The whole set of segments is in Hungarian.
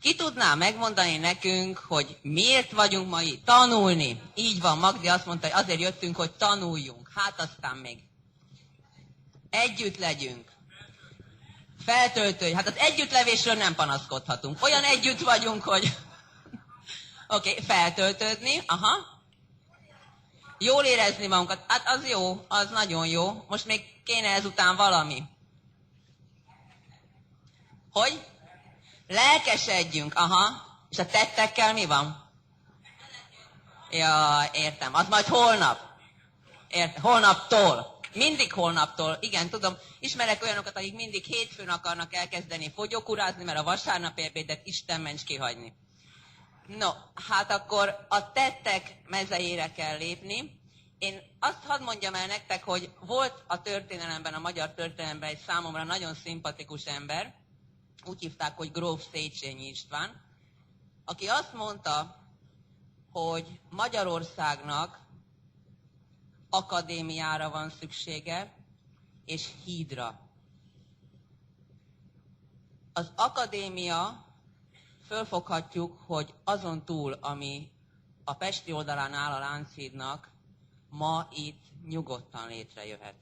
Ki tudná megmondani nekünk, hogy miért vagyunk ma itt? Tanulni. Így van, Magdi azt mondta, hogy azért jöttünk, hogy tanuljunk. Hát aztán még együtt legyünk. Feltöltői. Hát az együttlevésről nem panaszkodhatunk. Olyan együtt vagyunk, hogy... Oké, feltöltődni. Aha. Jól érezni magunkat. Hát az jó, az nagyon jó. Most még kéne ezután valami. Hogy? Lelkesedjünk, aha. És a tettekkel mi van? Ja, értem. Az majd holnap. Holnaptól. Mindig holnaptól. Igen, tudom. Ismerek olyanokat, akik mindig hétfőn akarnak elkezdeni fogyókurázni, mert a vasárnapi ebédet Isten ments kihagyni. No, hát akkor a tettek mezejére kell lépni. Én azt hadd mondjam el nektek, hogy volt a történelemben, a magyar történelemben egy számomra nagyon szimpatikus ember, úgy hívták, hogy gróf Széchenyi István, aki azt mondta, hogy Magyarországnak akadémiára van szüksége, és hídra. Az akadémia, fölfoghatjuk, hogy azon túl, ami a pesti oldalán áll a Lánchídnak, ma itt nyugodtan létrejöhet.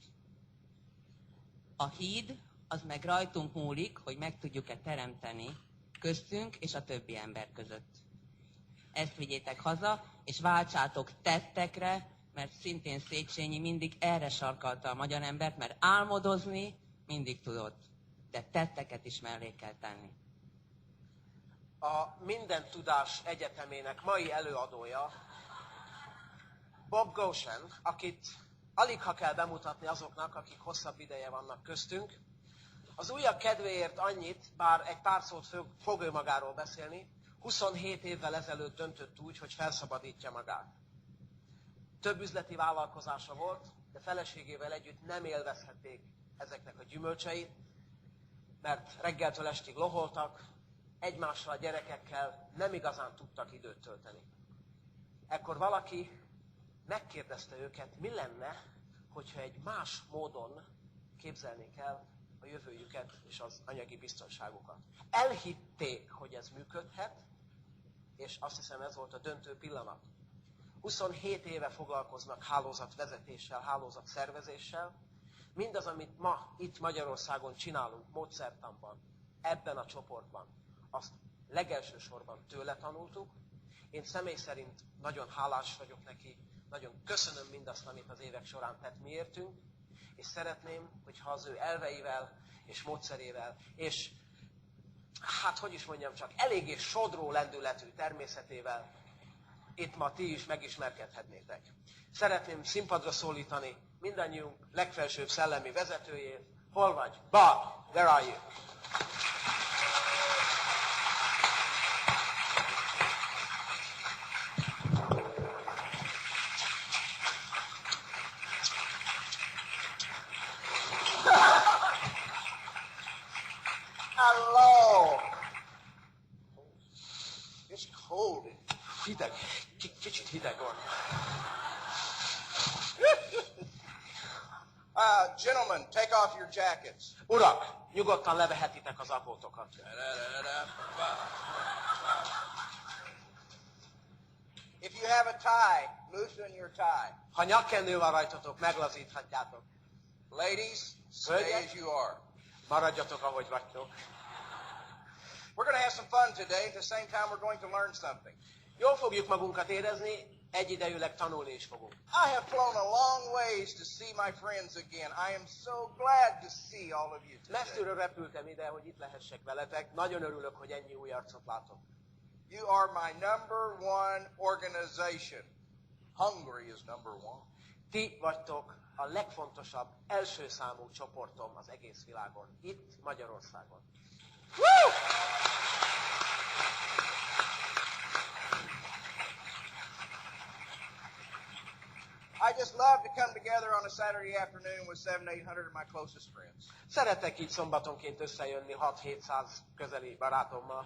A híd az meg rajtunk múlik, hogy meg tudjuk-e teremteni köztünk és a többi ember között. Ezt vigyétek haza, és váltsátok tettekre, mert szintén Széchenyi mindig erre sarkalta a magyar embert, mert álmodozni mindig tudott, de tetteket is mellé kell tenni. A Minden Tudás Egyetemének mai előadója Bob Goshen, akit aligha kell bemutatni azoknak, akik hosszabb ideje vannak köztünk. Az újak kedvéért annyit, bár egy pár szót fog ő magáról beszélni, 27 évvel ezelőtt döntött úgy, hogy felszabadítja magát. Több üzleti vállalkozása volt, de feleségével együtt nem élvezhették ezeknek a gyümölcseit, mert reggeltől estig loholtak, egymással, a gyerekekkel nem igazán tudtak időt tölteni. Ekkor valaki megkérdezte őket, mi lenne, hogyha egy más módon képzelnék el a jövőjüket és az anyagi biztonságukat. Elhitték, hogy ez működhet, és azt hiszem ez volt a döntő pillanat. 27 éve foglalkoznak hálózatvezetéssel, hálózatszervezéssel. Mindaz, amit ma itt Magyarországon csinálunk, módszertanban, ebben a csoportban, azt legelső sorban tőle tanultuk. Én személy szerint nagyon hálás vagyok neki, nagyon köszönöm mindazt, amit az évek során tett miértünk, és szeretném, hogyha az ő elveivel és módszerével, és hát hogy is mondjam csak, eléggé sodró lendületű természetével itt ma ti is megismerkedhetnétek. Szeretném színpadra szólítani mindannyiunk legfelsőbb szellemi vezetőjét. Hol vagy? Bob, where are you? Hello! It's cold. Hideg. Kicsit hideg van. Gentlemen, take off your jackets. Urak, nyugodtan levehetitek az apótokat. If you have a tie, loosen your tie. Ha nyakkendő van rajtatok, meglazíthatjátok. Ladies, stay as you are. Maradjatok, ahogy vagytok. We're going to have some fun today. At the same time, we're going to learn something. Jól fogjuk magunkat érezni, egyidejűleg tanulni is fogunk. I have flown a long ways to see my friends again. I am so glad to see all of you today. Messziről repültem ide, hogy itt lehessek veletek. Nagyon örülök, hogy ennyi új arcot látok. You are my number one organization. Hungary is number one. Ti vagytok a legfontosabb, első számú csoportom az egész világon. Itt Magyarországon. Woo! I just love to come together on a Saturday afternoon with 700-800 of my closest friends. Szeretek így szombatonként összejönni 6-700 közeli barátommal.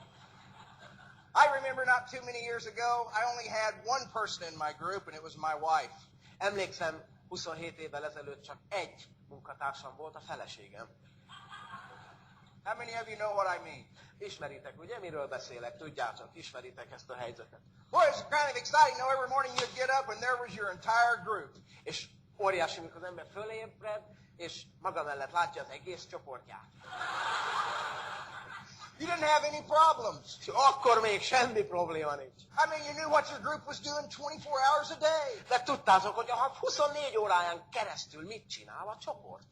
I remember not too many years ago, I only had one person in my group, and it was my wife. Emlékszem, 27 évvel ezelőtt csak egy munkatársam volt, a feleségem. How many of you know what I mean? Ismeritek, ugye, miről beszélek? Tudjátok, ismeritek ezt a helyzetet. Boy, it's kind of exciting. You know, every morning you'd get up and there was your entire group. És óriási, amikor az ember fölébred, és maga mellett látja az egész csoportját. You didn't have any problems. És akkor még semmi probléma nincs. I mean, you knew what your group was doing 24 hours a day. De tudtátok, hogy a 24 óráján keresztül mit csinál a csoport?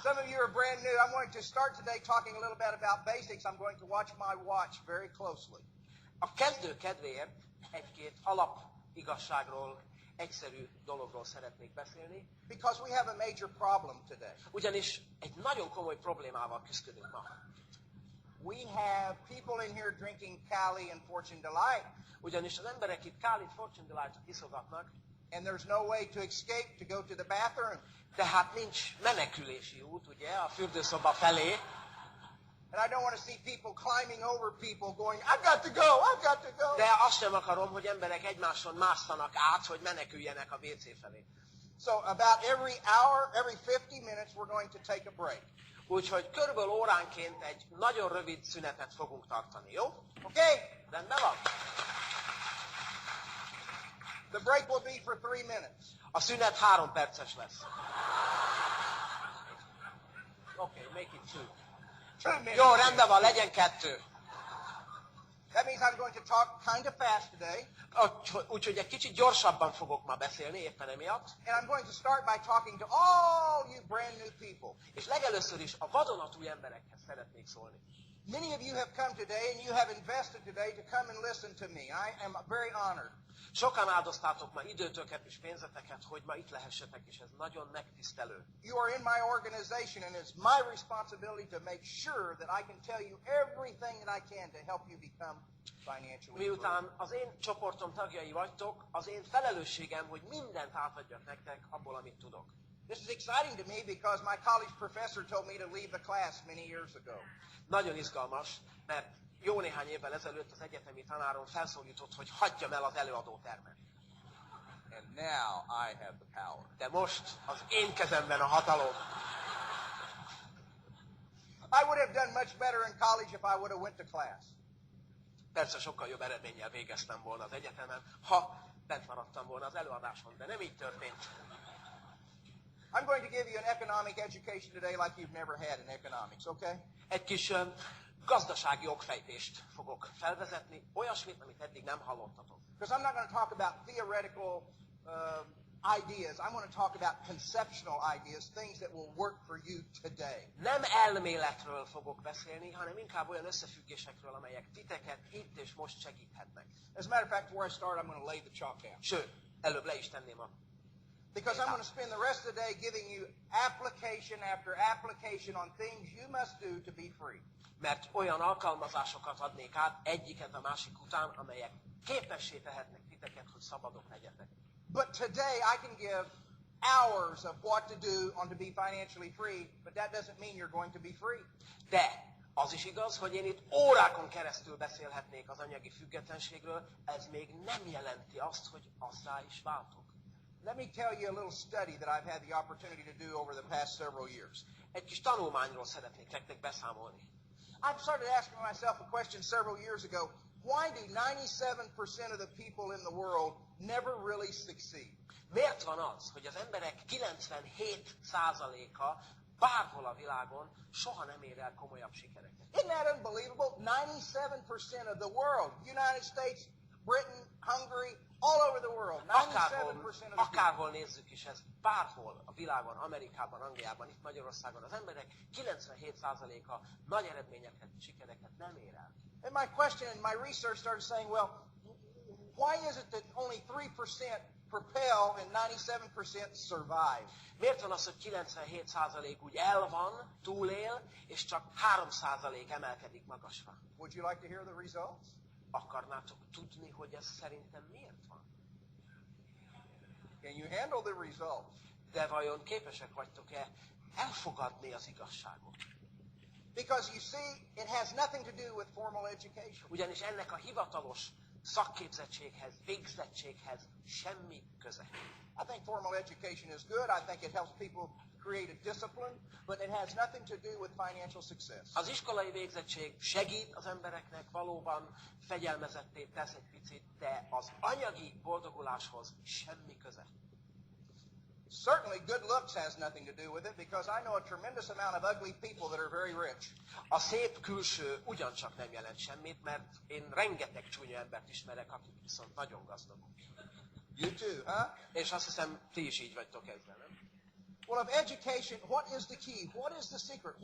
Some of you are brand new. I'm going to start today talking a little bit about basics. I'm going to watch my watch very closely. A kezdő kedvéért egy-két alap igazságról, egyszerű dologról szeretnék beszélni. Because we have a major problem today. Ugyanis egy nagyon komoly problémával küzdünk ma. We have people in here drinking Cali and Fortune Delight. Ugyanis az emberek itt Kálit, Fortune Delight-ot iszogatnak, And there's no way to escape to go to the bathroom. tehát nincs menekülési út, ugye, a fürdőszoba felé. And I don't want to see people climbing over people going, I've got to go, I've got to go. De azt sem akarom, hogy emberek egymáson másztanak át, hogy meneküljenek a WC felé. So about every hour, every 50 minutes, we're going to take a break. Úgyhogy körülbelül óránként egy nagyon rövid szünetet fogunk tartani, jó? Okay? Rendben van? The break will be for 3 minutes. A szünet 3 perces lesz. Okay, make it 2. 2 minutes. Jó, rendben van, legyen 2. That means I'm going to talk kind of fast today. Úgyhogy egy kicsit gyorsabban fogok ma beszélni, éppen emiatt. And I'm going to start by talking to all you brand new people. És legelőször is a vadonatúj emberekhez szeretnék szólni. Many of you have come today and you have invested today to come and listen to me. I am very honored. Sokan áldoztátok ma időtöket és pénzeteket, hogy ma itt lehessetek, és ez nagyon megtisztelő. You are in my organization and it's my responsibility to make sure that I can tell you everything that I can to help you become financially free. Miután az én csoportom tagjai vagytok, az én felelősségem, hogy mindent átadjak nektek abból, amit tudok. This is exciting to me because my college professor told me to leave the class many years ago. Nagyon izgalmas, mert jó néhány évvel ezelőtt az egyetemi tanárom felszólított, hogy hagyjam el az előadótermet. And now I have the power. De most az én kezemben a hatalom. I would have done much better in college if I would have went to class. Persze sokkal jobb eredménnyel végeztem volna az egyetemen, ha bent maradtam volna az előadáson, de nem így történt. I'm going to give you an economic education today like you've never had in economics, okay? Egy kis gazdasági okfejtést fogok felvezetni, olyasmit, amit eddig nem hallottatok. Because I'm not going to talk about theoretical ideas. I want to talk about conceptual ideas, things that will work for you today. Nem elméletről fogok beszélni, hanem inkább olyan összefüggésekről, amelyek titeket itt és most segíthetnek. As a matter of fact, before I start, I'm going to lay the chalk down. Sőt, előbb le is tenném a... Because I'm going to spend the rest of the day giving you application after application on things you must do to be free. Mert olyan alkalmazásokat adnék át egyiket a másik után, amelyek képessé tehetnek titeket, hogy szabadok legyetek. But today I can give hours of what to do on to be financially free, but that doesn't mean you're going to be free. De az is igaz, hogy én itt órákon keresztül beszélhetnék az anyagi függetlenségről, ez még nem jelenti azt, hogy azzá is váltok. Let me tell you a little study that I've had the opportunity to do over the past several years. Egy kis tanulmányról szeretnék nektek beszámolni. I've started asking myself a question several years ago. Why do 97% of the people in the world never really succeed? Miért van az, hogy az emberek 97%-a bárhol a világon soha nem ér el komolyabb sikereket? Isn't that unbelievable? 97% of the world, United States, Britain, Hungary, all over the world. 97% of the people. Akárhol nézzük is ezt, bárhol a világon, Amerikában, Angliában, itt Magyarországon, az emberek 97%-a nagy eredményeket, sikereket nem ér el. And my question and my research started saying, well, why is it that only 3% propel and 97% survive? Miért van az, hogy 97% úgy el van, túlél, és csak 3% emelkedik magasra? Would you like to hear the results? Akarnátok tudni, hogy ez szerintem miért van? Can you handle the results? De vajon képesek vagytok-e elfogadni az igazságot? Because you see, it has nothing to do with formal education. Ugyanis ennek a hivatalos szakképzettséghez, végzettséghez semmi köze. I think formal education is good. I think it helps people create a discipline, but it has nothing to do with financial success. Az iskolai végzettség segít az embereknek, valóban fegyelmezetté tesz egy picit, de az anyagi boldoguláshoz semmi köze. Certainly good looks has nothing to do with it, because I know a tremendous amount of ugly people that are very rich. A szép külső ugyancsak nem jelent semmit, mert én rengeteg csúnya embert ismerek, akik viszont nagyon gazdagok. You too, huh? És azt hiszem, ti is így vagytok ezzel, nem? Well, of education, what is the key? What is the secret?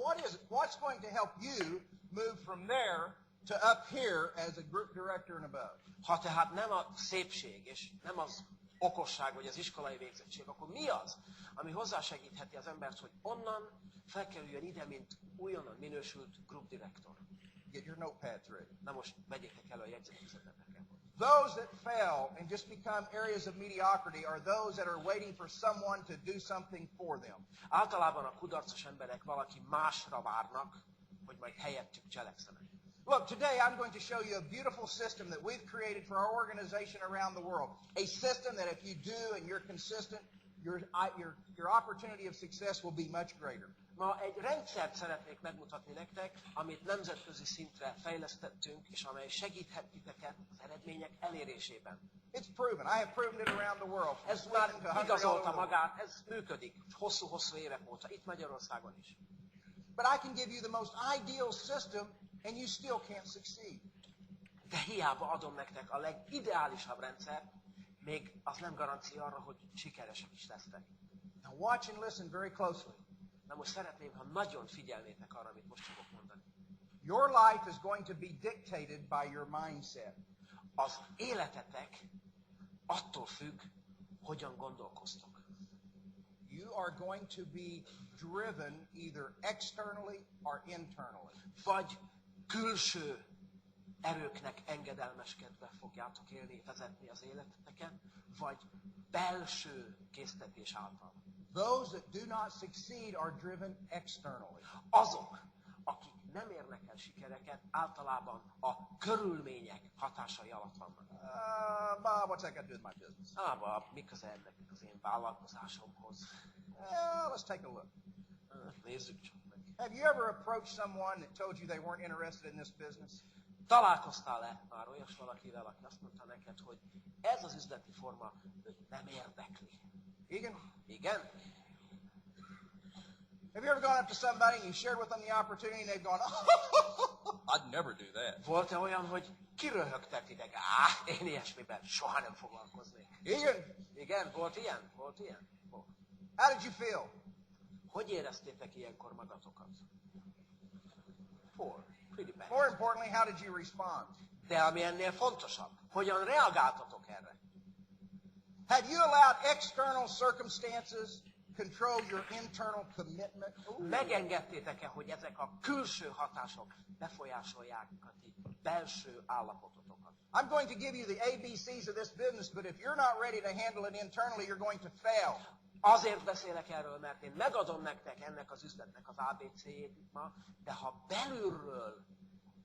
What's going to help you move from there to up here as a group director and above? Ha tehát nem a szépség, és nem az okosság, vagy az iskolai végzettség, akkor mi az, ami hozzásegítheti az embert, hogy onnan felkerüljön ide, mint újonnan minősült group director? Get your notepads ready. Na most vegyétek elő a jegyzetfüzeteteket. Those that fail and just become areas of mediocrity are those that are waiting for someone to do something for them. Általában a kudarcos emberek valaki másra várnak, hogy majd helyettük cselekszenek. Look, today I'm going to show you a beautiful system that we've created for our organization around the world. A system that if you do and you're consistent, your opportunity of success will be much greater. Ma egy rendszert szeretnék megmutatni nektek, amit nemzetközi szintre fejlesztettünk, és amely segíthet titeket az eredmények elérésében. It's proven. I have proven it around the world. Ez már igazolta magát, ez működik hosszú-hosszú évek óta, itt Magyarországon is. But I can give you the most ideal system, and you still can't succeed. De hiába adom nektek a legideálisabb rendszert, még az nem garancia arra, hogy sikeresek is lesztek. Now watch and listen very closely. Na most szeretném, ha nagyon figyelnétek arra, amit most fogok mondani. Your life is going to be dictated by your mindset. Az életetek attól függ, hogyan gondolkoztok. You are going to be driven either externally or internally. Vagy külső erőknek engedelmeskedve fogjátok élni, vezetni az életeteket, vagy belső késztetés által. Those that do not succeed are driven externally. Azok, akik nem érnek el sikereket, általában a körülmények hatásai alatt vannak. Bob, what's that got to do with my business? Bob, mi köze ennek az én vállalkozásomhoz? Let's take a look. Nézzük csak meg. Have you ever approached someone that told you they weren't interested in this business? Találkoztál-e már olyas valakivel, aki azt mondta neked, hogy ez az üzleti forma őt nem érdekli? Igen? Igen? Have you ever gone up to somebody and you shared with them the opportunity and they've gone, I'd never do that. Volt-e olyan, hogy kiröhögtek titeket? Én ilyesmiben soha nem foglalkoznék. Igen? Igen? Volt ilyen? Volt ilyen? Volt. How did you feel? Hogy éreztétek ilyenkor magatokat? Poor. Pretty bad. More importantly, how did you respond? De ami ennél fontosabb, hogyan reagáltatok erre? Have you allowed external circumstances control your internal commitment? Megengedtétek-e, hogy ezek a külső hatások befolyásolják a ti belső állapototokat? I'm going to give you the ABCs of this business, but if you're not ready to handle it internally, you're going to fail. Azért beszélek erről, mert én megadom nektek ennek az üzletnek az ABC-jét ma, de ha belülről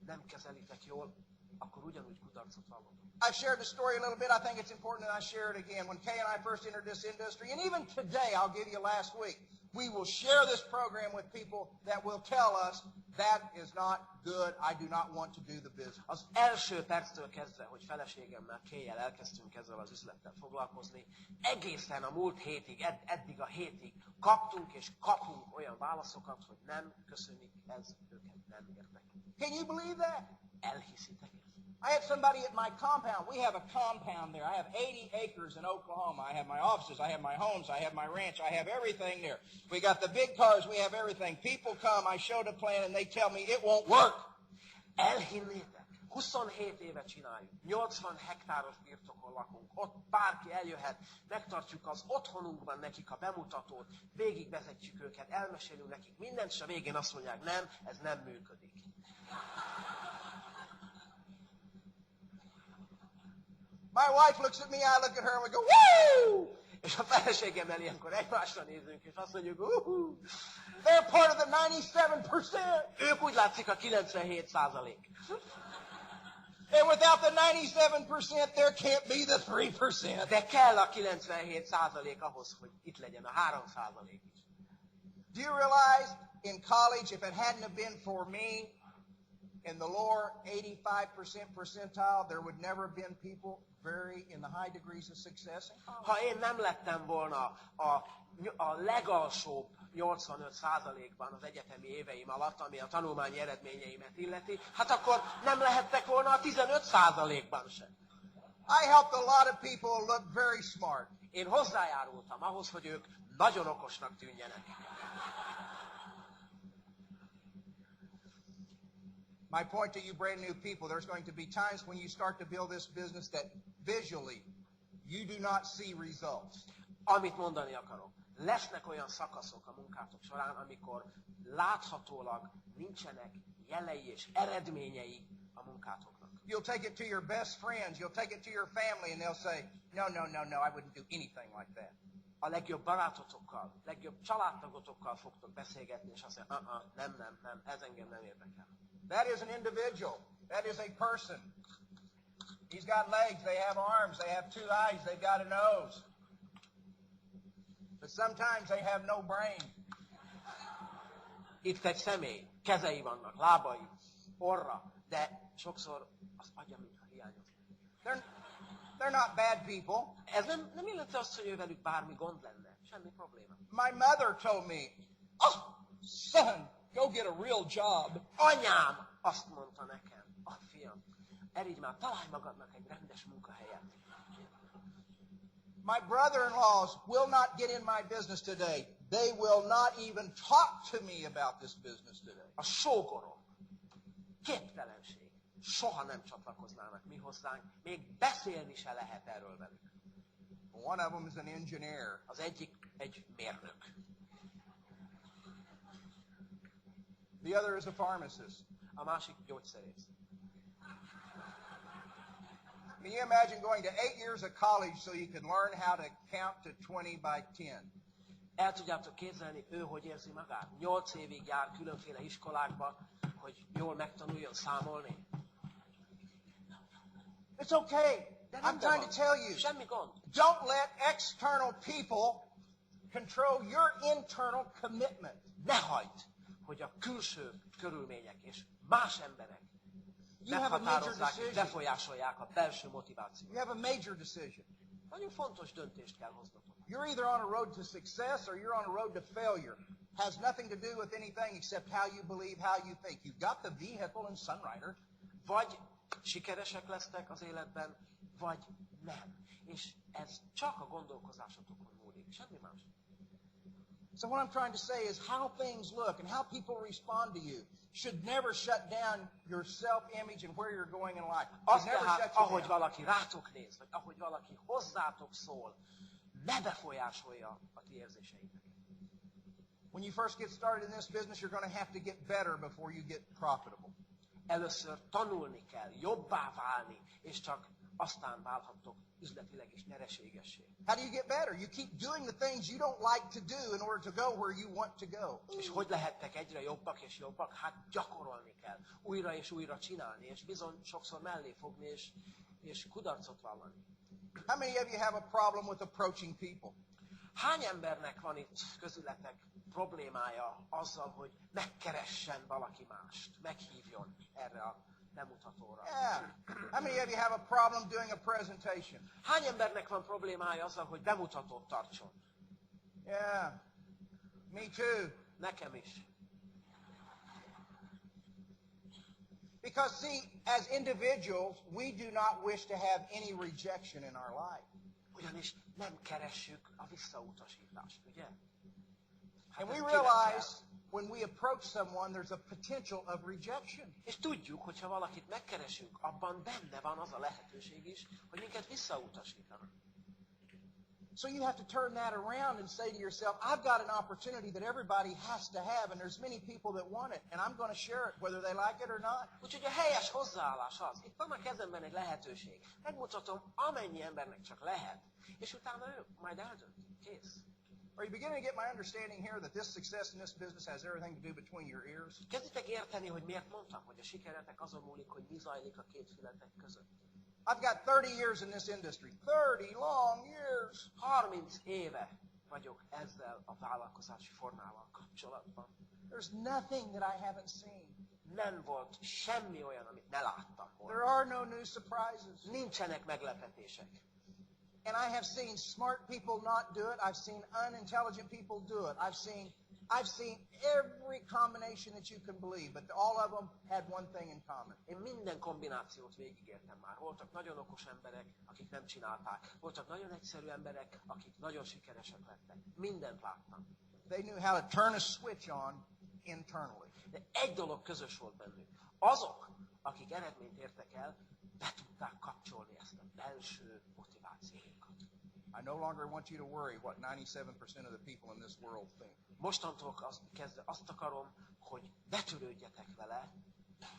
nem kezelitek jól, akkor ugyanúgy kudarcot vallotok. I've shared the story a little bit. I think it's important that I share it again. When Kay and I first entered this industry, and even today, I'll give you last week, we will share this program with people that will tell us that is not good. I do not want to do the business. Az első perctől kezdve, hogy feleségemmel, Kay-jel elkezdtünk ezzel az üzlettel foglalkozni, egészen a múlt hétig, eddig a hétig kaptunk és kapunk olyan válaszokat, hogy nem köszönik, ez őket nem érdekli. Can you believe that? Elhiszitek ezt? I had somebody at my compound. We have a compound there. I have 80 acres in Oklahoma. I have my offices. I have my homes. I have my ranch. I have everything there. We got the big cars. We have everything. People come. I show the plan, and they tell me it won't work. Elhinnétek? 27 éve csináljuk. 80 hektáros birtokon lakunk. Ott bárki eljöhet, megtartjuk az otthonunkban nekik a bemutatót, végigvezetjük őket, elmesélünk nekik mindent, és a végén azt mondják, nem, ez nem működik. My wife looks at me, I look at her, and we go, woo! És a feleségemmel ilyenkor egymásra nézünk, és azt mondjuk, They're part of the 97%. ők úgy látszik a 97%. And without the 97%, there can't be the 3%. De kell a 97% ahhoz, hogy itt legyen a 3% is. Do you realize in college, if it hadn't have been for me in the lower 85% percentile, there would never have been people very in the high degrees of success in college? Ha én nem lettem volna a legalsóbb 85%-ban az egyetemi éveim alatt, ami a tanulmányi eredményeimet illeti, hát akkor nem lehettek volna a 15%-ban sem. I helped a lot of people look very smart. Én hozzájárultam ahhoz, hogy ők nagyon okosnak tűnjenek. My point to you brand new people, there's going to be times when you start to build this business that visually you do not see results. Amit mondani akarok, lesznek olyan szakaszok a munkátok során, amikor láthatólag nincsenek jelei és eredményei a munkátoknak. You'll take it to your best friends, you'll take it to your family, and they'll say, no, I wouldn't do anything like that. A legjobb barátotokkal, legjobb családtagotokkal fogtok beszélgetni, és azt mondja, nem, ez engem nem érdekel. That is an individual. That is a person. He's got legs, they have arms, they have two eyes, they've got a nose. But sometimes they have no brain. Itt egy személy, kezei vannak, lábai, orra, de sokszor az agya, mintha hiányozna. They're not bad people. Ez nem illeti azt, hogy velük bármi gond lenne. Semmi probléma. My mother told me, oh, son, go get a real job. Anyám azt mondta nekem, fiam, erigy már, találj magadnak egy rendes munkahelyet. My brother-in-laws will not get in my business today. They will not even talk to me about this business today. A sógorom, képtelenség. Soha nem csatlakoznának mi hozzánk, még beszélni se lehet erről velük. One of them is an engineer. Az egyik egy mérnök. The other is a pharmacist. A másik gyógyszerész. Can you imagine going to 8 years of college so you can learn how to count to 20 by 10? El tudjátok képzelni, ő hogy érzi magát? 8 évig jár különféle iskolákba, hogy jól megtanuljon számolni. It's okay. I'm trying to tell you. Semmi gond. Don't let external people control your internal commitment. Ne hagyd, hogy a külső körülmények és más emberek meghatározzák és befolyásolják a belső motivációt. You have a major decision. Nagyon fontos döntést kell hoznotok. You're either on a road to success or you're on a road to failure. Has nothing to do with anything except how you believe, how you think. You've got the vehicle in Sunrider. Vagy sikeresek lesztek az életben, vagy nem. És ez csak a gondolkozásotokon múlik, semmi más. So what I'm trying to say is how things look and how people respond to you should never shut down your self-image and where you're going in life. Azt tehát, ahogy valaki rátok néz, vagy ahogy valaki hozzátok szól, ne befolyásolja a ti érzéseitek. When you first get started in this business, you're going to have to get better before you get profitable. Először tanulni kell, jobbá válni, és csak aztán válhattok üzletileg is nyereségessé. How do you get better? You keep doing the things you don't like to do in order to go where you want to go. És hogy lehettek egyre jobbak és jobbak? Hát gyakorolni kell. Újra és újra csinálni, és bizony sokszor mellé fogni, és kudarcot vallani. How many of you have a problem with approaching people? Hány embernek van itt közületek problémája azzal, hogy megkeressen valaki mást, meghívjon erre a bemutatóra? Yeah. How many of you have a problem doing a presentation? Hány embernek van problémája azzal, hogy bemutatót tartson? Yeah. Me too. Nekem is. Because see, as individuals, we do not wish to have any rejection in our life. Ugyanis nem keressük a visszautasítást, ugye? And we realize when we approach someone, there's a potential of rejection. És tudjuk, hogyha valakit megkeresünk, abban benne van az a lehetőség is, hogy minket visszautasítanak. So you have to turn that around and say to yourself, I've got an opportunity that everybody has to have, and there's many people that want it, and I'm going to share it, whether they like it or not. Úgyhogy a helyes hozzáállás az, itt van a kezemben egy lehetőség. Megmutatom amennyi embernek csak lehet, és utána ő majd eldönti. Kész. Are you beginning to get my understanding here that this success in this business has everything to do between your ears? Kezditek érteni, hogy miért mondtam, hogy a sikeretek azon múlik, hogy mi zajlik a két fületek között. I've got 30 years in this industry. 30 long years. 30 éve vagyok ezzel a vállalkozási formával kapcsolatban. There's nothing that I haven't seen. Nem volt semmi olyan, amit ne láttam volna. There are no new surprises. Nincsenek meglepetések. And I have seen smart people not do it. I've seen unintelligent people do it. I've seen every combination that you can believe, but all of them had one thing in common. Én minden kombinációt végigértem már. Voltak nagyon okos emberek, akik nem csinálták. Voltak nagyon egyszerű emberek, akik nagyon sikeresek lettek. Mindent láttam. They knew how to turn a switch on internally. De egy dolog közös volt bennük. Azok, akik eredményt értek el, be tudták kapcsolni ezt a belső motivációjukat. I no longer want you to worry what 97% of the people in this world think. Mostantól kezdve azt akarom, hogy betörődjetek vele,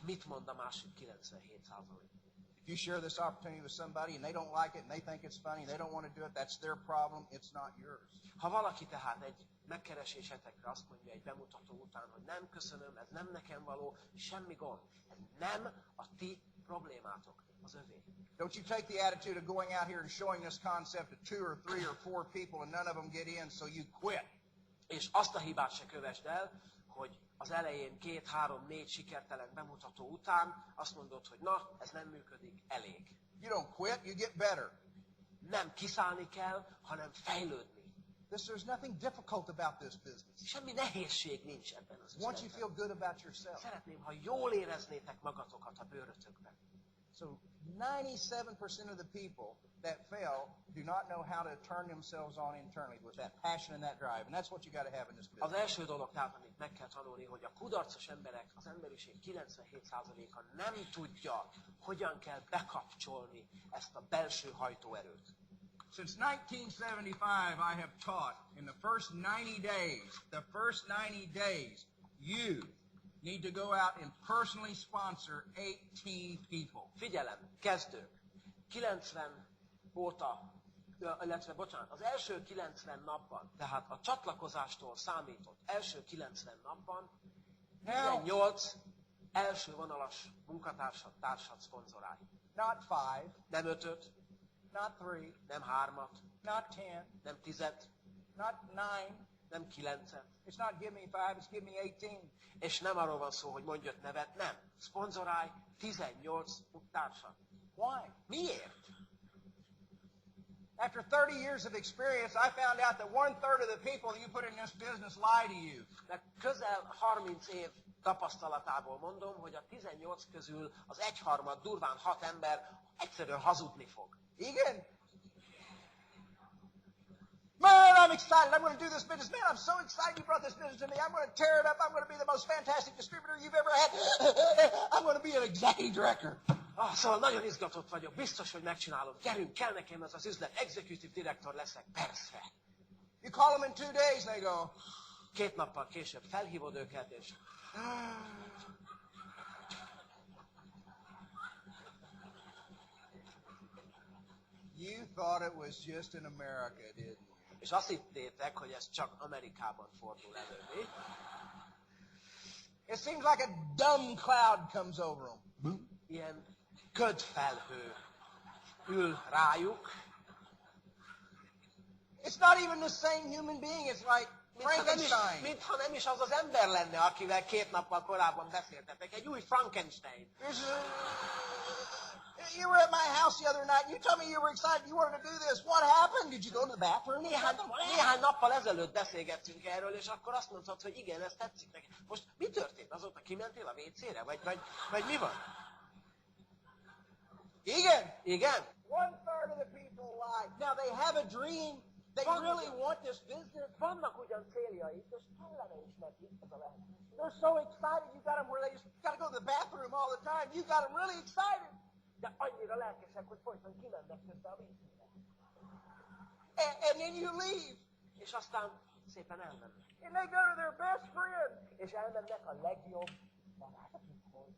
mit mond a másik 97%. If you share this opportunity with somebody and they don't like it and they think it's funny and they don't want to do it, that's their problem, it's not yours. Ha valaki tehát egy megkeresésetekre azt mondja egy bemutató után, hogy nem köszönöm, ez nem nekem való, semmi gond. Ez nem a ti problémátok, az övé. Don't you take the attitude of going out here and showing this concept to 2 or 3 or 4 people and none of them get in, so you quit. És azt a hibát se kövesd el, hogy az elején 2, 3, 4 sikertelen bemutató után azt mondod, hogy na, ez nem működik, elég. You don't quit, you get better. Nem kiszállni kell, hanem fejlődni. There's nothing difficult about this business. Semmi nehézség nincs ebben az Once you üzletben. feel good about yourself. Szeretném, ha jól éreznétek magatokat a bőrötökben. So 97% of the people that fail do not know how to turn themselves on internally with that passion and that drive. And that's what you got to have in this business. Az első dolog tehát, amit meg kell tanulni, hogy a kudarcos emberek, az emberiség 97%-a nem tudja, hogyan kell bekapcsolni ezt a belső hajtóerőt. Since 1975, I have taught in the first 90 days, you need to go out and personally sponsor 18 people. Figyelem, kezdők. 90 óta, az első 90 napban, tehát a csatlakozástól számított első 90 napban 18 első vonalas munkatársat, társat szponzorálj. Not 5, Nem 5-öt, not 3, nem 3-at, not 10, nem 10-et, not 9. nem 9-et. It's not give me 5, it's give me 18. És nem arról van szó, hogy mondj 5 nevet, nem. Szponzorálj 18 társat. Why? Miért? After 30 years of experience, I found out that 1/3 of the people you put in this business lie to you. De közel 30 év tapasztalatából mondom, hogy a 18 közül az 1/3, durván 6 ember egyszerűen hazudni fog. Egan? Man, I'm excited. I'm going to do this business. Man, I'm so excited you brought this business to me. I'm going to tear it up. I'm going to be the most fantastic distributor you've ever had. I'm going to be an executive director. Szóval nagyon izgatott vagyok. Biztos, hogy megcsinálom. Gyerünk, kell nekem ez az üzlet. Executive director leszek. Persze. You call them in 2 days, they go. 2 nappal később felhívod őket, és... You thought it was just in America, didn't you? És azt hittétek, hogy ez csak Amerikában fordul elő, mi? It seems like a dumb cloud comes over them. Ilyen ködfelhő ül rájuk. It's not even the same human being. It's like Frankenstein. Mintha nem is az az ember lenne, akivel 2 nappal korábban beszéltetek. Egy új Frankenstein. You were at my house the other night and you told me you were excited you wanted to do this. What happened? Did you go to the bathroom? Néhány nappal ezelőtt beszélgettünk erről, és akkor azt mondtad, hogy igen, ez tetszik neki. Most mi történt? Azóta kimentél a WC-re? Vagy mi van? Igen. Igen? 1/3 of the people lie. Now they have a dream. They really want this business. Vannak ugyan céljaik, és kellene is nekik ez a lehetőség. They're so excited you got them where they just got to go to the bathroom all the time. You got them really excited. De annyira lelkesek, hogy folyton kimennek közben a WC-re. And then you leave. És aztán szépen elmennek. And they go to their best friend. És elmennek a legjobb barátokhoz.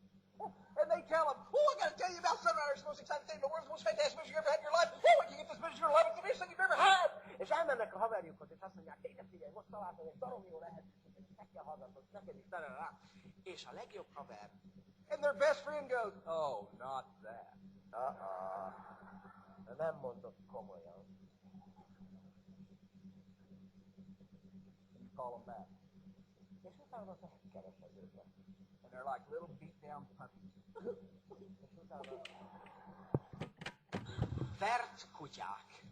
And they tell them, oh, I got to tell you about Sunrider's most exciting thing in the world, the most fantastic business you ever had in your life. Oh, when you get this business, you're going to love it. It's the best thing you've ever had. És elmennek a haverjukhoz, és azt mondják, figyelj, most találtam egy baromi jó lehetőséget, és meg kell hallgatnod, neked is rá. És a legjobb haver. And their best friend goes, oh, not that. Nem mondod komolyan. call them back. És utána keresed őket. And they're like little beat down puppies. És utána... Vert kutyák.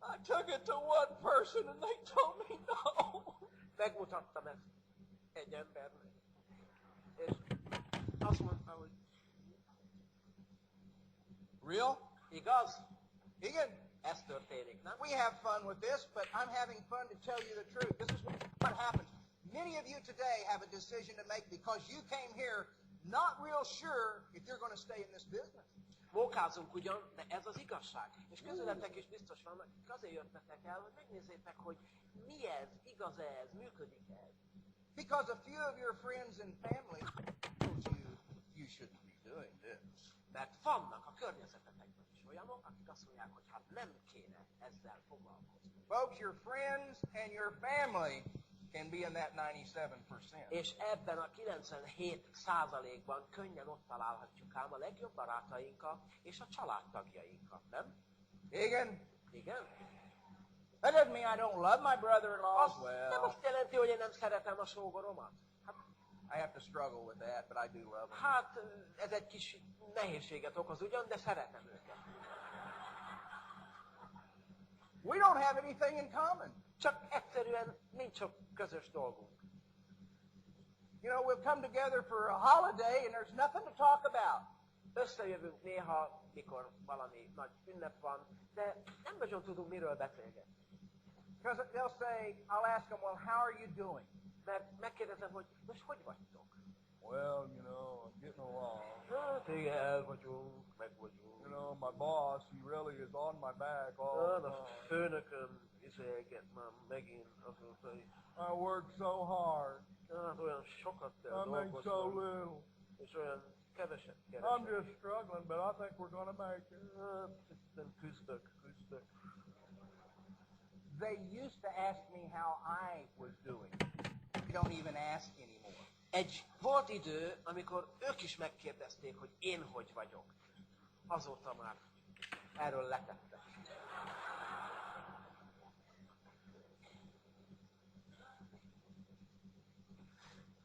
I took it to one person and they told me no. Megmutattam ezt egy embernek. És azt mondta, hogy Real? igaz? Egan, Ez történik, nem? we have fun with this, but I'm having fun to tell you the truth. This is what happens. Many of you today have a decision to make because you came here not real sure if you're going to stay in this business. Mókázunk ugyan, de ez az igazság. És közületek is biztos vannak, akik azért jöttetek el, hogy megnézzétek, hogy mi ez, igaz ez, működik ez. Because a few of your friends and family told you shouldn't be doing this. Mert vannak a környezetetekben is olyanok, akik azt mondják, hogy hát nem kéne ezzel foglalkozni. Folks, your friends and your family can be in that 97%. És ebben a 97%-ban könnyen ott találhatjuk ám a legjobb barátainkat és a családtagjainkat, nem? Egan, Igen? that doesn't mean I don't love my brother-in-law. Az nem azt jelenti, hogy én nem szeretem a sógoromat. I have to struggle with that, but I do love them. Hát ez egy kis nehézséget okoz ugyan, de szeretem őket. We don't have anything in common. Csak egyszerűen nincs sok közös dolgunk. You know, we'll come together for a holiday and there's nothing to talk about. Összejövünk néha, mikor valami nagy ünnep van, de nem nagyon tudunk miről beszélgetni. Because they'll say, I'll ask them, well, how are you doing? Mert megkérdezem, hogy most hogy vagytok? Well, you know, I'm getting along. Hát igen, el vagyunk, meg vagyunk. You know, my boss, he really is on my back all the A time. főnököm izélget már megint azóta is. I work so hard. Hát olyan sokat kell I make so dolgoznom, little. és olyan keveset I'm keresek. just struggling, but I think we're going to make it. Hát, nem küzdök. They used to ask me how I was doing. You don't even ask anymore. Volt idő, amikor ők is megkérdezték, hogy én hogy vagyok. Azóta már erről letettek.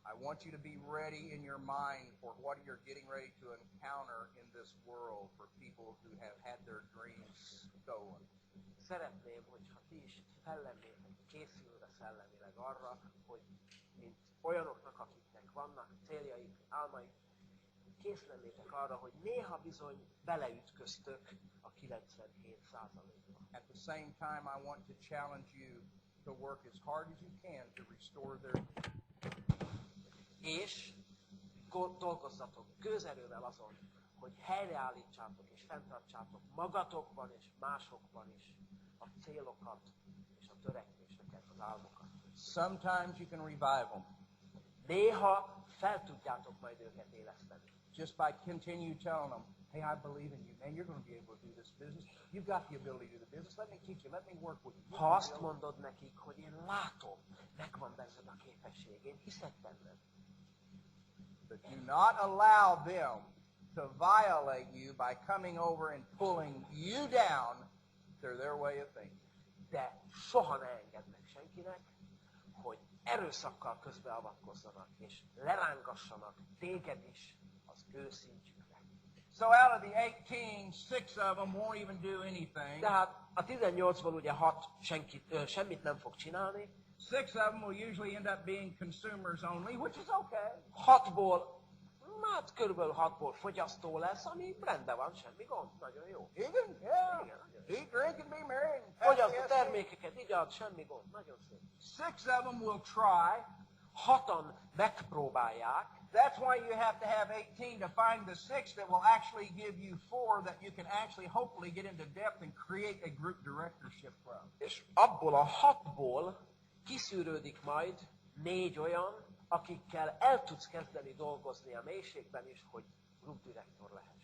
I want you to be ready in your mind for what you're getting ready to encounter in this world for people who have had their dreams stolen. Szeretném, hogyha ti is fel lennétek készülve szellemileg arra, hogy mint olyanoknak, akiknek vannak céljaik, álmaik, kész lennétek arra, hogy néha bizony beleütköztök a 97%-ba. At the same time, I want to challenge you to work as hard as you can to restore their... És dolgozzatok gőzerővel azon, hogy helyreállítsátok és fenntartsátok magatokban és másokban is a célokat és a törekvéseket, az álmokat. Sometimes you can revive them Néha fel tudjátok majd őket éleszteni. just by continue telling them, hey, I believe in you, man, you're going to be able to do this business. You've got the ability to do the business. Let me teach you. Let me work with you. Ha azt mondod nekik, hogy én látom, megvan benned a képesség, én hiszek benned. But do not allow them to violate you by coming over and pulling you down to their way of thinking. De soha ne engedd meg senkinek, hogy erőszakkal közbeavatkozzanak, és lerángassanak téged is az ő szintjükre. So out of the 18, 6 of them won't even do anything. Tehát a 18-ból ugye 6 semmit nem fog csinálni, 6 of them will usually end up being consumers only, which is okay. 6-ból, hát körülbelül 6-ból fogyasztó lesz, ami rendben van, semmi gond, nagyon jó. Egan? Yeah. Igen, nagyon jó. Eat, drink, and be merry. and Fogyasztó happy. termékeket, igyad, semmi gond, nagyon szép. 6 of them will try. 6-an megpróbálják, That's why you have to have 18 to find the 6 that will actually give you 4 that you can actually hopefully get into depth and create a group directorship from. és abból a 6-ból kiszűrődik majd 4 olyan, akikkel el tudsz kezdeni dolgozni a mélységben is, hogy grupdirektor lehess.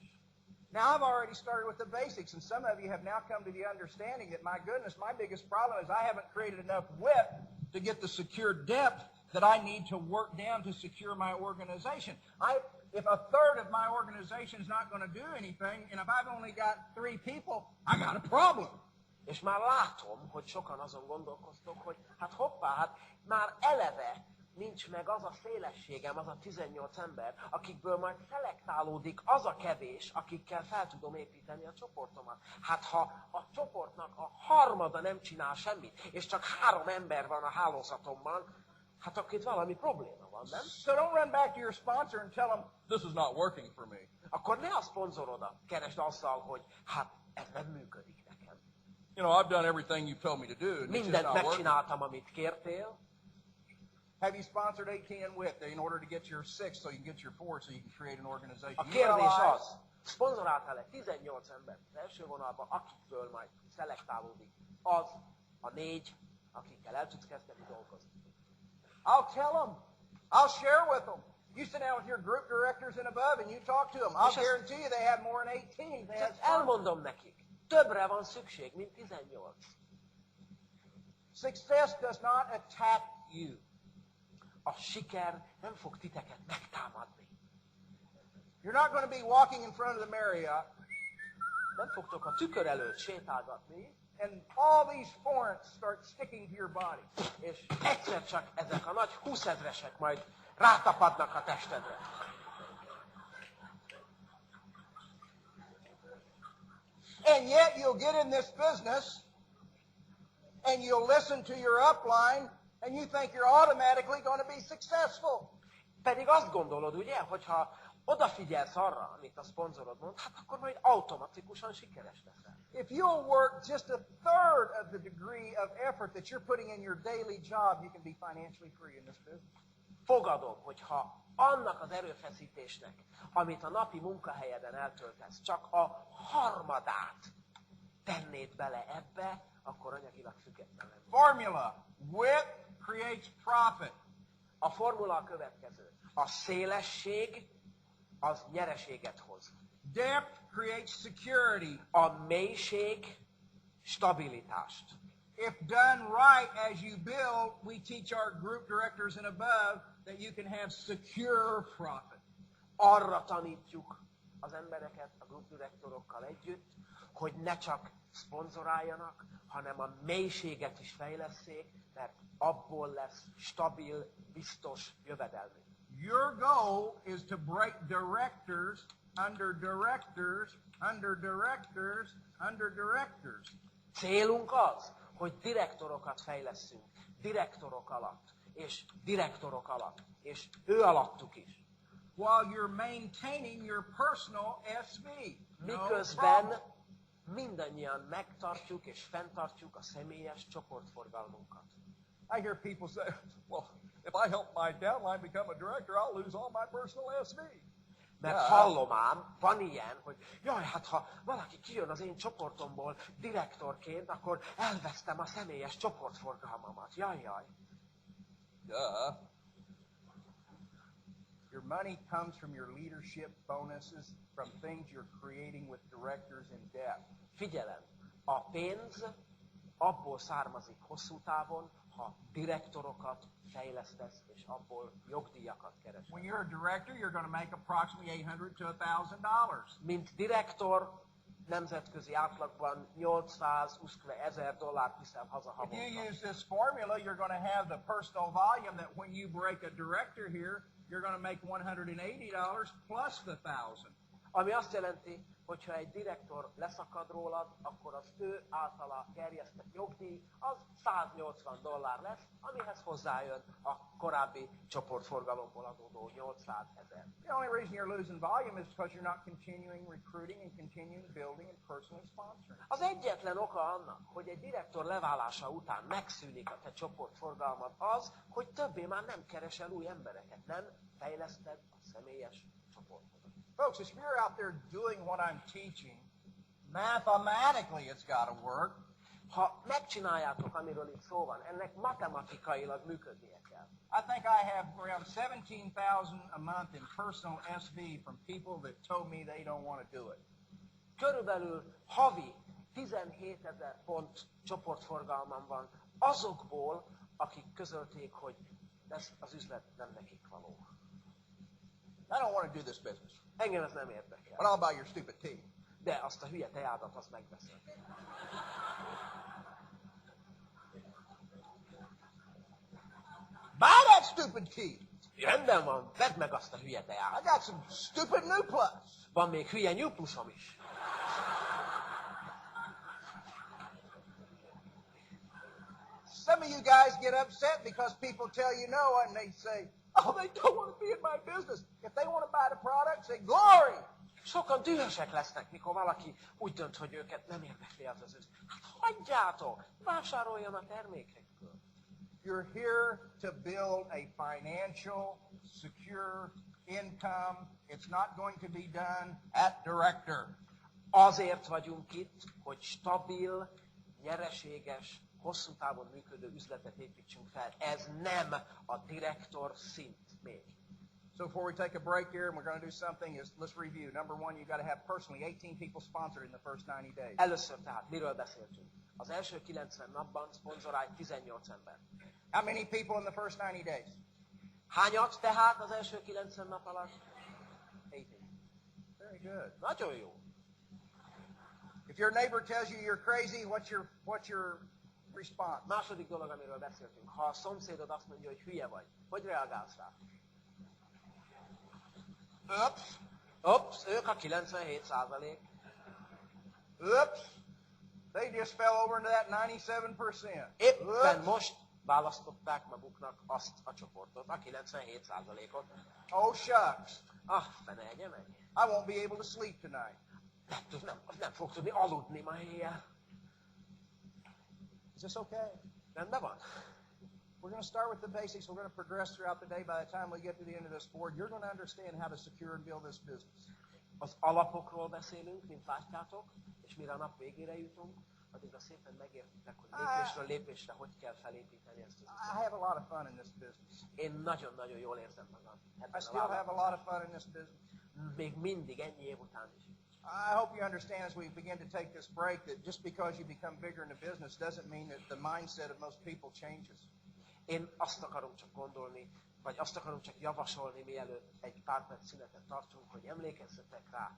Now, I've already started with the basics, and some of you have now come to the understanding that, my goodness, my biggest problem is I haven't created enough width to get the secure depth that I need to work down to secure my organization. If a third of my organization is not going to do anything, and if I've only got 3 people, I got a problem. És már látom, hogy sokan azon gondolkoztok, hogy hát hoppá, hát már eleve nincs meg az a szélességem, az a 18 ember, akikből majd szelektálódik az a kevés, akikkel fel tudom építeni a csoportomat. Hát ha a csoportnak a harmada nem csinál semmit, és csak 3 ember van a hálózatomban, hát akkor itt valami probléma van, nem? So don't run back to your sponsor and tell them, This is not working for me. Akkor ne a szponzorodat keresd azzal, hogy hát ez nem működik nekem. You know, I've done everything you've told me to do, and it's just Mindent not working. megcsináltam, amit kértél. have you sponsored 18 and with in order to get your 6 so you can get your 4 so you can create an organization? A You kérdés realize az, szponzoráltál-e 18 embert az első vonalban, akikből majd szelektálódik az a 4, akikkel el tudsz kezdeni dolgozni. I'll tell them. I'll share with them. You sit down with your group directors and above and you talk to them. I'll És ezt- guarantee you they have more than 18. They És have ezt elmondom nekik. Többre van szükség, mint 18. Success does not attack you. A siker nem fog titeket megtámadni. You're not going to be walking in front of the Marriott Nem fogtok a tükör előtt sétálgatni, and all these foreigns start sticking to your body. és egyszer csak ezek a nagy 20 000-esek majd rátapadnak a testedre. And yet you'll get in this business and you'll listen to your upline and you think you're automatically going to be successful. Pedig azt gondolod, ugye, hogyha odafigyelsz arra, amit a szponzorod mond, hát akkor majd automatikusan sikeres leszel. If you'll work just a third of the degree of effort that you're putting in your daily job, you can be financially free in this business. Fogadom, hogyha annak az erőfeszítésnek, amit a napi munkahelyeden eltöltesz, csak a harmadát tennéd bele ebbe, akkor anyagilag független lennél. Formula. Width creates profit. A formula a következő. A szélesség az nyereséget hoz. Depth creates security. A mélység stabilitást. If done right as you build, we teach our group directors and above that you can have secure profit. Arra tanítjuk az embereket a grupdirektorokkal együtt, hogy ne csak szponzoráljanak, hanem a mélységet is fejlesszék, mert abból lesz stabil, biztos jövedelmük. Your goal is to break directors under directors under directors under directors. Célunk az, hogy direktorokat fejlesszünk, direktorok alatt, és ő alattuk is. While you're maintaining your personal SV. Miközben problem. mindannyian megtartjuk és fenntartjuk a személyes csoportforgalmunkat. I hear people say, Well, if I help my downline become a director, I'll lose all my personal SV. Mert Ja. hallom ám, van ilyen, hogy jaj, hát ha valaki kijön az én csoportomból direktorként, akkor elvesztem a személyes csoportforgalmamat. Jaj. Duh. your money comes from your leadership bonuses, from things you're creating with directors in depth. Figyelem, a pénz abból származik hosszú távon, ha direktorokat fejlesztesz, és abból jogdíjakat keresel. When you're a director, you're going to make approximately $800 to $1,000. Mint direktor, nemzetközi átlagban $800,000 viszel haza If you havonta. use this formula, you're going to have the personal volume that when you break a director here, you're going to make $180 plus the 1,000. Ami azt jelenti, hogyha egy direktor leszakad rólad, akkor az ő általa gerjesztett jogdíj az $180 lesz, amihez hozzájön a korábbi csoportforgalomból adódó 800,000. The only reason you're losing volume is because you're not continuing recruiting and continuing building and personally sponsoring. Az egyetlen oka annak, hogy egy direktor leválása után megszűnik a te csoportforgalmad az, hogy többé már nem keresel új embereket, nem fejleszted a személyes csoportot. Folks, if you're out there doing what I'm teaching, mathematically it's got to work. Ha megcsináljátok, amiről itt szó van, ennek matematikailag működnie kell. I think I have around 17,000 a month in personal SV from people that told me they don't want to do it. Körülbelül havi 17,000 pont csoportforgalmam van azokból, akik közölték, hogy ez az üzlet nem nekik való. I don't want to do this business, Engem ez nem érdekel. but I'll buy your stupid tea. De azt a hülye teádat, azt megveszem. Buy that stupid key. Rendben van, vedd meg azt a hülye I teát. got some stupid new plus. Van még hülye New Plusom is. Some of you guys get upset because people tell you no and they say, oh, they don't want to be in my business. If they want to buy the product, say, glory. Sokan dühösek lesznek, mikor valaki úgy dönt, hogy őket nem érdekli az üzlet. Hát hagyjátok, vásároljon a termékekből. You're here to build a financial, secure income. It's not going to be done at director. Azért vagyunk itt, hogy stabil, nyereséges, hosszú távon működő üzletet építsünk fel. Ez nem a direktor szint még. So before we take a break here and we're going to do something, let's review. Number one, you've got to have personally 18 people sponsored in the first 90 days. Először tehát miről beszéltünk? Az első 90 napban szponzorálj 18 ember. How many people in the first 90 days? Hányat tehát az első 90 nap alatt? 18. Very good. Nagyon jó. If your neighbor tells you you're crazy, what's your response? Második dolog, amiről beszéltünk. Ha a szomszédod azt mondja, hogy hülye vagy, hogy reagálsz rá? Ups, ők a 97%. Oops. They just fell over into that 97%. Éppen most választották maguknak azt a csoportot, a 97%-ot. Oh, shucks. Fene egye meg. I won't be able to sleep tonight. Nem fog tudni aludni ma éjjel. Is this okay? Rendben van? We're going to start with the basics. We're going to progress throughout the day. By the time we get to the end of this board, you're going to understand how to secure and build this business. Az alapokról beszélünk, mint látjátok, és mire a nap végére jutunk, addigra szépen megértitek, hogy lépésről lépésre hogy kell felépíteni ezt az I have a lot of fun in this business. Én nagyon-nagyon jól érzem magam. I still have a lot of fun in this business. Még mindig, ennyi év után is. I hope you understand as we begin to take this break that just because you become bigger in the business doesn't mean that the mindset of most people changes. Én azt akarom csak gondolni, vagy azt akarom csak javasolni, mielőtt egy pár perc szünetet tartunk, hogy emlékezzetek rá,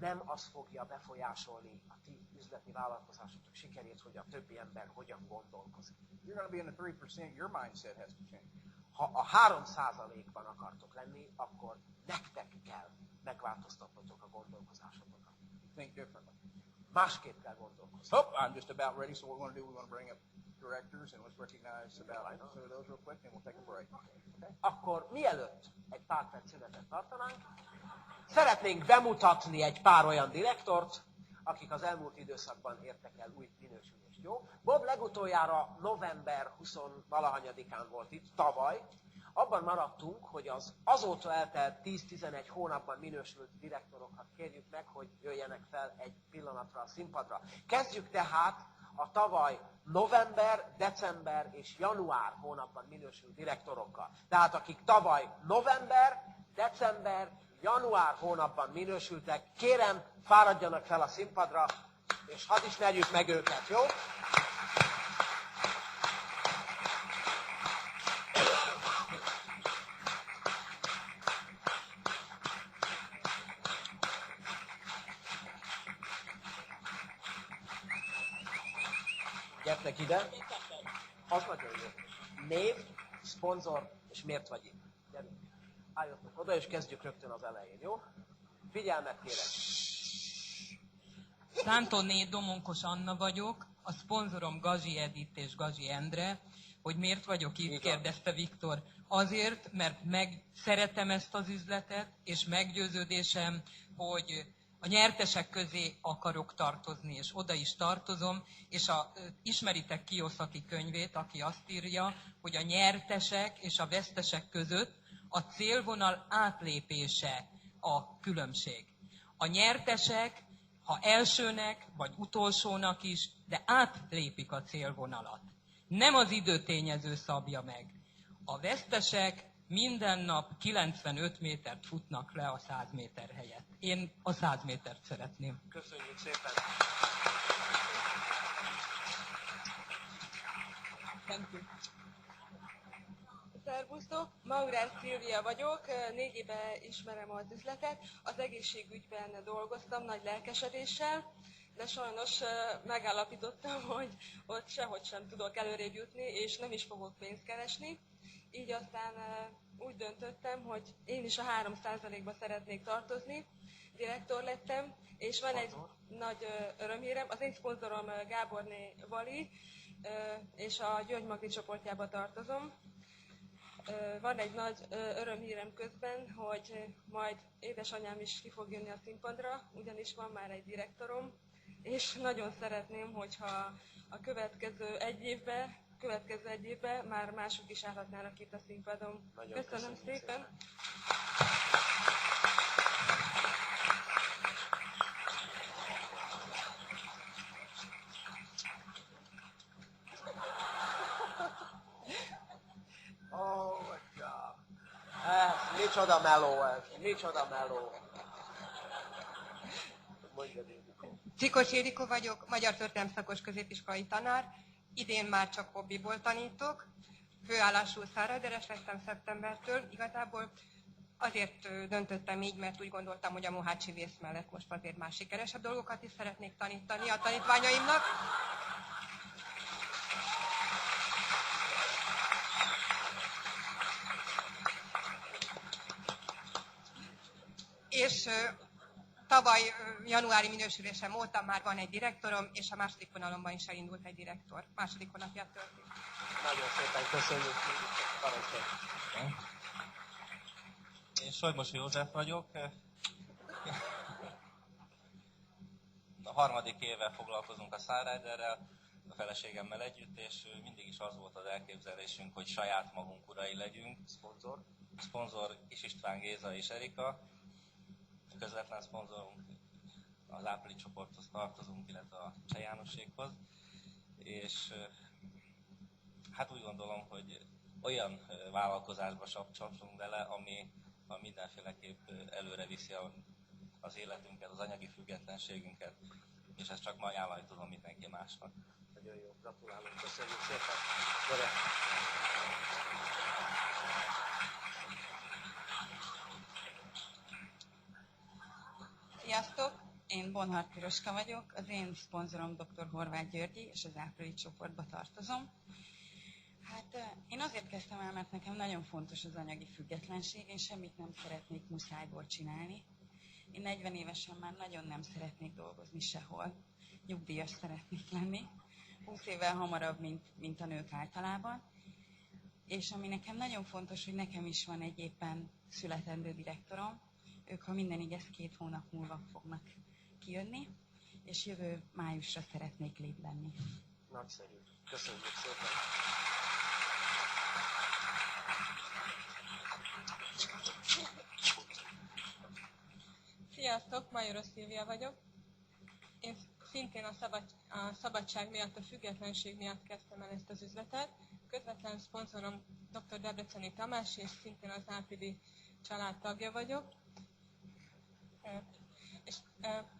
nem az fogja befolyásolni a ti üzleti vállalkozásotok sikerét, hogy a többi ember hogyan gondolkozik. You're going to be in the 3%, your mindset has to change. Ha a 3%-ban akartok lenni, akkor nektek kell megváltoztatnotok a gondolkozásotokat. Think differently. Másképp kell gondolkozni. Oh, I'm just about ready, so what we're going to do, we're going to bring up directors and let's recognize about some of those real quick, and we'll take a break. Okay? Akkor mielőtt egy pár perc szünetet tartanánk, szeretnénk bemutatni egy pár olyan direktort, akik az elmúlt időszakban értek el új minősülést. Jó? Bob legutoljára november 20-valahanyadikán volt itt, tavaly. Abban maradtunk, hogy az azóta eltelt 10-11 hónapban minősült direktorokat kérjük meg, hogy jöjjenek fel egy pillanatra a színpadra. Kezdjük tehát a tavaly november, december és január hónapban minősült direktorokkal. Tehát akik tavaly november, december, január hónapban minősültek, kérem, fáradjanak fel a színpadra, és hadd ismerjük meg őket, jó? Gyertek ide. Az nagyon jó. Név, szponzor, és miért vagy itt. Gyerünk. Álljatok oda, és kezdjük rögtön az elején, jó? Figyelmet kérek. Szántóné Domonkos Anna vagyok, a szponzorom Gazi Edith és Gazi Endre. Hogy miért vagyok itt, kérdezte Viktor. Azért, mert szeretem ezt az üzletet, és meggyőződésem, hogy a nyertesek közé akarok tartozni, és oda is tartozom, és ismeritek Kiyosaki könyvét, aki azt írja, hogy a nyertesek és a vesztesek között a célvonal átlépése a különbség. A nyertesek, ha elsőnek vagy utolsónak is, de átlépik a célvonalat. Nem az időtényező szabja meg. A vesztesek minden nap 95 métert futnak le a 100 méter helyett. Én a 100 métert szeretném. Köszönjük szépen. Szervusztok, Maurán Szilvia vagyok, 4 éve ismerem az üzletet, az egészségügyben dolgoztam nagy lelkesedéssel, de sajnos megállapítottam, hogy ott sehogy sem tudok előrébb jutni, és nem is fogok pénzt keresni. így aztán úgy döntöttem, hogy én is a 3%-ba szeretnék tartozni, direktor lettem, és van egy nagy örömhírem, az én szponzorom Gáborné Vali, és a György Magdi csoportjába tartozom. Van egy nagy örömhírem közben, hogy majd édesanyám is ki fog jönni a színpadra, ugyanis van már egy direktorom, és nagyon szeretném, hogyha a következő egy évben már mások is állhatnának itt a színpadon. Köszönöm szépen! Oh my God. Micsoda meló ez, micsoda meló. Mondjad, Ildikó. Csikos Ildikó vagyok, magyar történelem szakos középiskolai tanár. Idén már csak hobbiból tanítok. Főállású Sunrideres lettem szeptembertől. Igazából azért döntöttem így, mert úgy gondoltam, hogy a mohácsi vész mellett most azért már sikeresebb dolgokat is szeretnék tanítani a tanítványaimnak. És tavaly januári minősülésem óta már van egy direktorom, és a második vonalomban is elindult egy direktor. Második hónapját történt. Nagyon szépen köszönjük. Parancsolj. Én Solymosi József vagyok. A harmadik éve foglalkozunk a Sunriderrel, a feleségemmel együtt, és mindig is az volt az elképzelésünk, hogy saját magunk urai legyünk. Szponzor Kis István, Géza és Erika. Közvetlen szponzorunk, az Ápolyi csoporthoz tartozunk, illetve a Cseh Jánosséghoz. És hát úgy gondolom, hogy olyan vállalkozásba csapcsunk bele, ami mindenféleképp előre viszi az életünket, az anyagi függetlenségünket, és ezt csak ma ajánlani tudom mindenki másnak. Nagyon jó, gratulálunk, köszönjük szépen. Gyere. Sziasztok! Én Bonhart Piroska vagyok, az én szponzorom dr. Horváth Györgyi, és az Ápolyi csoportba tartozom. Hát én azért kezdtem el, mert nekem nagyon fontos az anyagi függetlenség, én semmit nem szeretnék muszájból csinálni. Én 40 évesen már nagyon nem szeretnék dolgozni sehol, nyugdíjas szeretnék lenni, 20 évvel hamarabb, mint a nők általában. És ami nekem nagyon fontos, hogy nekem is van egy éppen születendő direktorom, ők, ha minden igaz, 2 hónap múlva fognak kijönni, és jövő májusra szeretnék lép lenni. Nagyszerű. Köszönjük szépen. Sziasztok, Majoros Szilvia vagyok. Én szintén a szabadság miatt, a függetlenség miatt kezdtem el ezt az üzletet. Közvetlen szponzorom dr. Debreceni Tamás, és szintén az Ápili család tagja vagyok. És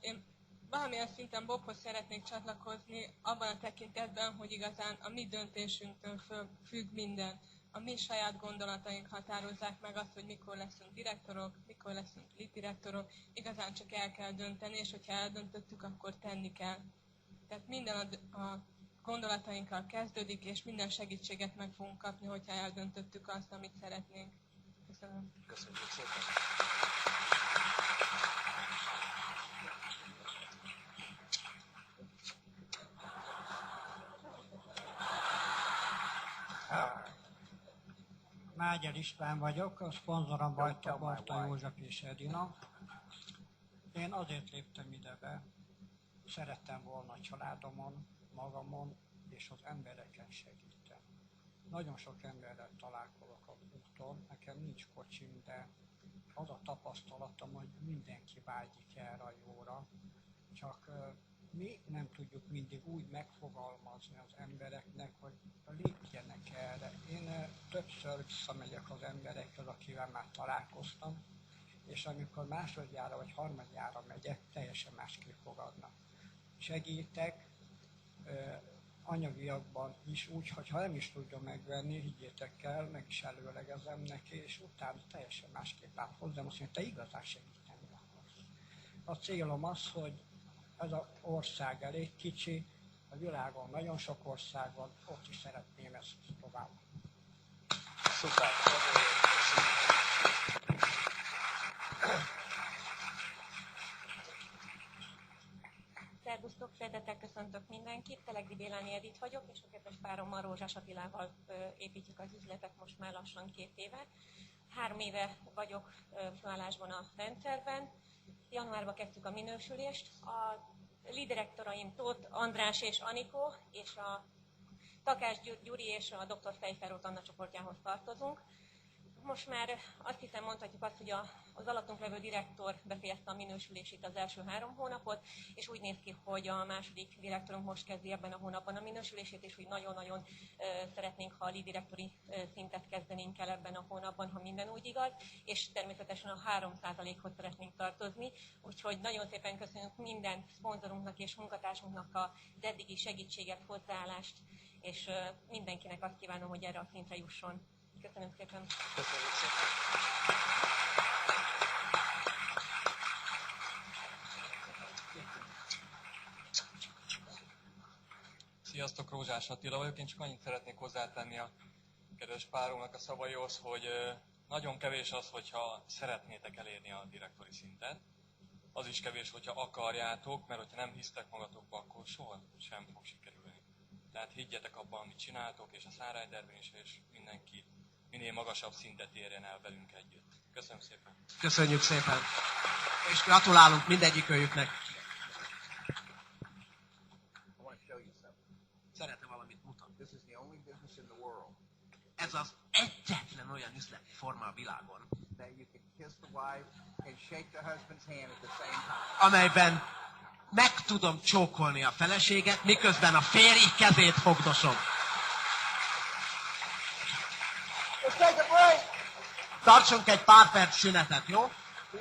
én valamilyen szinten Bobhoz szeretnék csatlakozni abban a tekintetben, hogy igazán a mi döntésünktől függ minden. A mi saját gondolataink határozzák meg azt, hogy mikor leszünk direktorok, mikor leszünk lead-direktorok. Igazán csak el kell dönteni, és hogyha eldöntöttük, akkor tenni kell. Tehát minden a gondolatainkkal kezdődik, és minden segítséget meg fogunk kapni, hogyha eldöntöttük azt, amit szeretnénk. Köszönöm. Köszönjük szépen. Mágyar István vagyok, a szponzorom Barta József és Edina. Én azért léptem ide be, szerettem volna a családomon, magamon és az embereken segíteni. Nagyon sok emberrel találkozok az úton, nekem nincs kocsim, de az a tapasztalatom, hogy mindenki vágyik erre a jóra, csak mi nem tudjuk mindig úgy megfogalmazni az embereknek, hogy lépjenek erre. Én többször visszamegyek az emberekhez, akivel már találkoztam, és amikor másodjára vagy harmadjára megyek, teljesen másképp fogadnak. Segítek anyagiakban is, úgy, hogy ha nem is tudja megvenni, higgyétek el, meg is előlegezem neki, és utána teljesen másképp áll hozzám, azt mondja, te igazán segíteni akarsz. A célom az, hogy ez az ország elég kicsi, a világon nagyon sok ország van, ott is szeretném ezt tovább. Szuper. Szervusztok, szeretettel köszöntök mindenkit. Telegdi Béláni Edith vagyok, és a kedves párommal, Rózsás Attilával építjük az üzletet most már lassan 2 éve. 3 éve vagyok főállásban a rendszerben. Januárban kezdtük a minősülést. A lídirektoraim Tóth András és Anikó, és a Takás Gyuri és a dr. Fejferót Anna csoportjához tartozunk. Most már azt hiszem mondhatjuk azt, hogy az alattunk levő direktor befejezte a minősülését az első 3 hónapot, és úgy néz ki, hogy a második direktorunk most kezdi ebben a hónapban a minősülését, és úgy nagyon-nagyon szeretnénk, ha a lead direktori szintet kezdenénk el ebben a hónapban, ha minden úgy igaz, és természetesen a 3%-hoz szeretnénk tartozni. Úgyhogy nagyon szépen köszönjük minden szponzorunknak és munkatársunknak az eddigi segítséget, hozzáállást, és mindenkinek azt kívánom, hogy erre a szintre jusson. Köszönöm szépen. Köszönjük szépen. Sziasztok, Rózsás Attila vagyok. Én csak annyit szeretnék hozzátenni a kedves páromnak a szavaihoz, hogy nagyon kevés az, hogyha szeretnétek elérni a direktori szintet. Az is kevés, hogyha akarjátok, mert hogyha nem hisztek magatokba, akkor soha sem fog sikerülni. Tehát higgyetek abban, amit csináltok, és a Sunriderben is, és mindenki minél magasabb szintet érjen el velünk együtt. Köszönöm szépen! Köszönjük szépen! És gratulálunk mindegyikőjüknek! Szeretne valamit mutatni. Ez az egyetlen olyan üzleti forma a világon, amelyben meg tudom csókolni a feleséget, miközben a férj kezét fogdosom. Tartsunk egy pár perc szünetet, jó?